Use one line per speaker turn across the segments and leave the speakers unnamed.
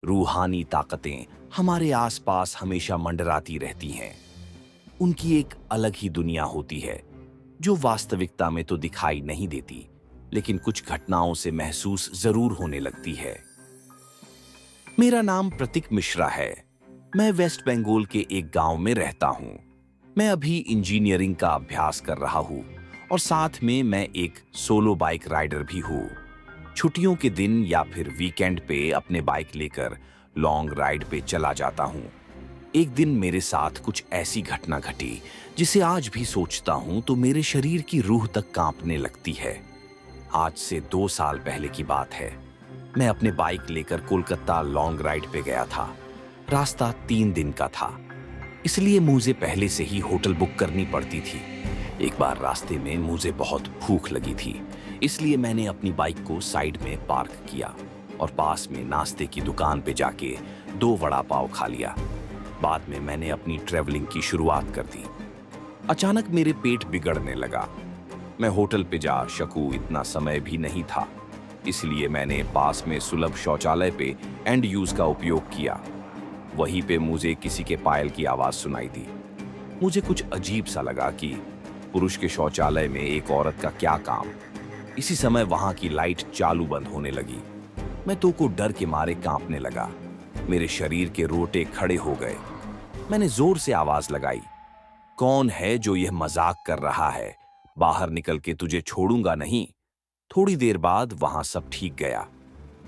रूहानी ताकतें हमारे आसपास हमेशा मंडराती रहती हैं। उनकी एक अलग ही दुनिया होती है जो वास्तविकता में तो दिखाई नहीं देती, लेकिन कुछ घटनाओं से महसूस जरूर होने लगती है। मेरा नाम प्रतीक मिश्रा है। मैं वेस्ट बंगाल के एक गांव में रहता हूं। मैं अभी इंजीनियरिंग का अभ्यास कर रहा हूं और साथ में मैं एक सोलो बाइक राइडर भी हूं। छुट्टियों के दिन या फिर वीकेंड पे अपने बाइक लेकर लॉन्ग राइड पे चला जाता हूं। एक दिन मेरे साथ कुछ ऐसी घटना घटी जिसे आज भी सोचता हूं तो मेरे शरीर की रूह तक कांपने लगती है। आज से 2 साल पहले की बात है। मैं अपने बाइक लेकर कोलकाता लॉन्ग राइड पे गया था। रास्ता 3 दिन का था, इसलिए मुझे पहले से ही होटल बुक करनी पड़ती थी। एक बार रास्ते में मुझे बहुत भूख लगी थी, इसलिए मैंने अपनी बाइक को साइड में पार्क किया और पास में नाश्ते की दुकान पे जाके 2 वड़ा पाव खा लिया। बाद में मैंने अपनी ट्रैवलिंग की शुरुआत कर दी। अचानक मेरे पेट बिगड़ने लगा। मैं होटल पे जा सकूं इतना समय भी नहीं था, इसलिए मैंने पास में सुलभ शौचालय पे एंड यूज का उपयोग किया। वहीं पे मुझे किसी के पायल की आवाज सुनाई दी। मुझे कुछ अजीब सा लगा कि पुरुष के शौचालय में एक औरत का क्या काम। इसी समय वहां की लाइट चालू बंद होने लगी। मैं को डर के मारे कांपने लगा। मेरे शरीर के रोटे खड़े हो गए। मैंने जोर से आवाज लगाई, कौन है जो यह मजाक कर रहा है? बाहर निकल के तुझे छोड़ूंगा नहीं। थोड़ी देर बाद वहां सब ठीक गया।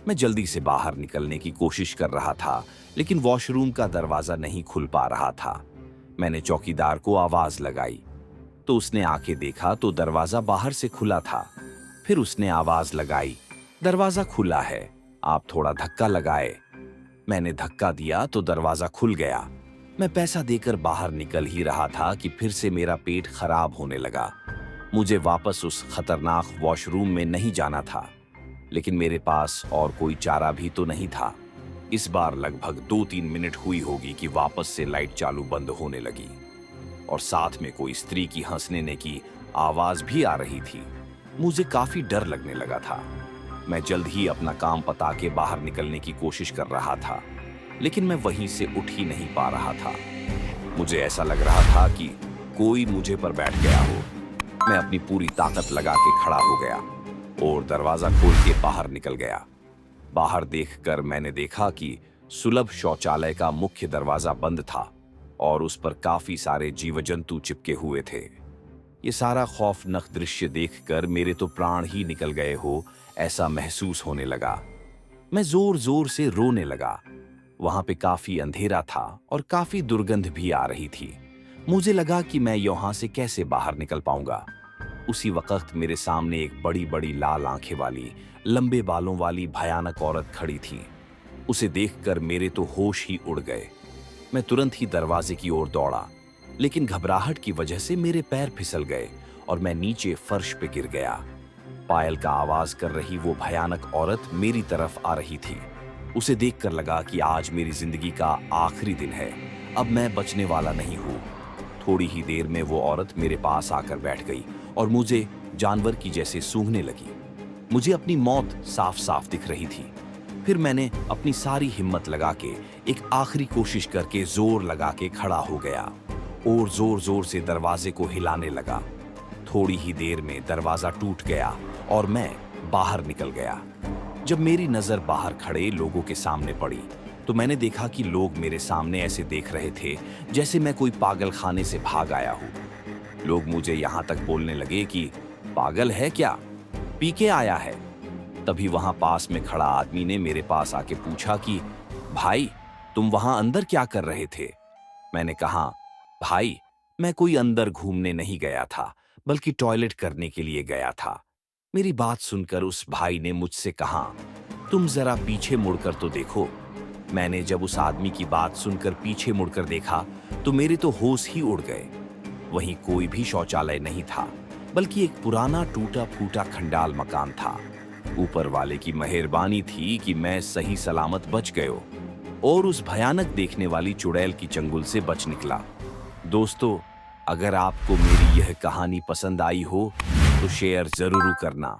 मैं जल्दी से बाहर निकलने की कोशिश कर रहा था, लेकिन वॉशरूम का दरवाजा नहीं खुल पा रहा था। मैंने चौकीदार को आवाज लगाई तो उसने आके देखा तो दरवाजा बाहर से खुला था। फिर उसने आवाज लगाई, दरवाजा खुला है, आप थोड़ा धक्का लगाए। मैंने धक्का दिया तो दरवाजा खुल गया। मैं पैसा देकर बाहर निकल ही रहा था कि फिर से मेरा पेट खराब होने लगा। मुझे वापस उस खतरनाक वॉशरूम में नहीं जाना था, लेकिन मेरे पास और कोई चारा भी तो नहीं था। इस बार लगभग 2-3 मिनट हुई होगी कि वापस से लाइट चालू बंद होने लगी और साथ में कोई स्त्री की हंसने की आवाज भी आ रही थी। मुझे काफी डर लगने लगा था। मैं जल्द ही अपना काम पता के बाहर निकलने की कोशिश कर रहा था, लेकिन मैं वहीं से उठ ही नहीं पा रहा था। मुझे ऐसा लग रहा था कि कोई मुझे पर बैठ गया हो। मैं अपनी पूरी ताकत लगा के खड़ा हो गया और दरवाजा खोल के बाहर निकल गया। बाहर देखकर मैंने देखा कि सुलभ शौचालय का मुख्य दरवाजा बंद था और उस पर काफी सारे जीव जंतु चिपके हुए थे। ये सारा खौफनाक दृश्य देखकर मेरे तो प्राण ही निकल गए हो ऐसा महसूस होने लगा। मैं जोर जोर से रोने लगा। वहां पे काफी अंधेरा था और काफी दुर्गंध भी आ रही थी। मुझे लगा कि मैं यहां से कैसे बाहर निकल पाऊंगा। उसी वक्त मेरे सामने एक बड़ी बड़ी लाल आंखें वाली, लंबे बालों वाली भयानक औरत खड़ी थी। उसे देखकर मेरे तो होश ही उड़ गए। मैं तुरंत ही दरवाजे की ओर दौड़ा, लेकिन घबराहट की वजह से मेरे पैर फिसल गए और मैं नीचे फर्श पे गिर गया। पायल का आवाज कर रही वो भयानक औरत मेरी तरफ आ रही थी। उसे देखकर लगा कि आज मेरी जिंदगी का आखिरी दिन है। अब मैं बचने वाला नहीं हूँ। थोड़ी ही देर में वो औरत मेरे पास आकर बैठ गई और मुझे जानवर की जैसे सूंघने लगी। मुझे अपनी मौत साफ साफ दिख रही थी। फिर मैंने अपनी सारी हिम्मत लगा के एक आखिरी कोशिश करके जोर लगा के खड़ा हो गया और जोर जोर से दरवाजे को हिलाने लगा। थोड़ी ही देर में दरवाजा टूट गया और मैं बाहर निकल गया। जब मेरी नजर बाहर खड़े लोगों के सामने पड़ी तो मैंने देखा कि लोग मेरे सामने ऐसे देख रहे थे जैसे मैं कोई पागल खाने से भाग आया हूँ। लोग मुझे यहाँ तक बोलने लगे कि पागल है क्या, पी के आया है। तभी वहां पास में खड़ा आदमी ने मेरे पास आके पूछा कि भाई, तुम वहां अंदर क्या कर रहे थे? मैंने कहा, भाई, मैं कोई अंदर घूमने नहीं गया था, बल्कि टॉयलेट करने के लिए गया था। मेरी बात सुनकर उस भाई ने मुझसे कहा, तुम जरा पीछे मुड़कर तो देखो। मैंने जब उस आदमी की बात सुनकर पीछे मुड़कर देखा तो मेरे तो होश ही उड़ गए। वहीं कोई भी शौचालय नहीं था, बल्कि एक पुराना टूटा फूटा खंडाल मकान था। ऊपर वाले की मेहरबानी थी कि मैं सही सलामत बच गयो और उस भयानक देखने वाली चुड़ैल की चंगुल से बच निकला। दोस्तों, अगर आपको मेरी यह कहानी पसंद आई हो तो शेयर जरूर करना।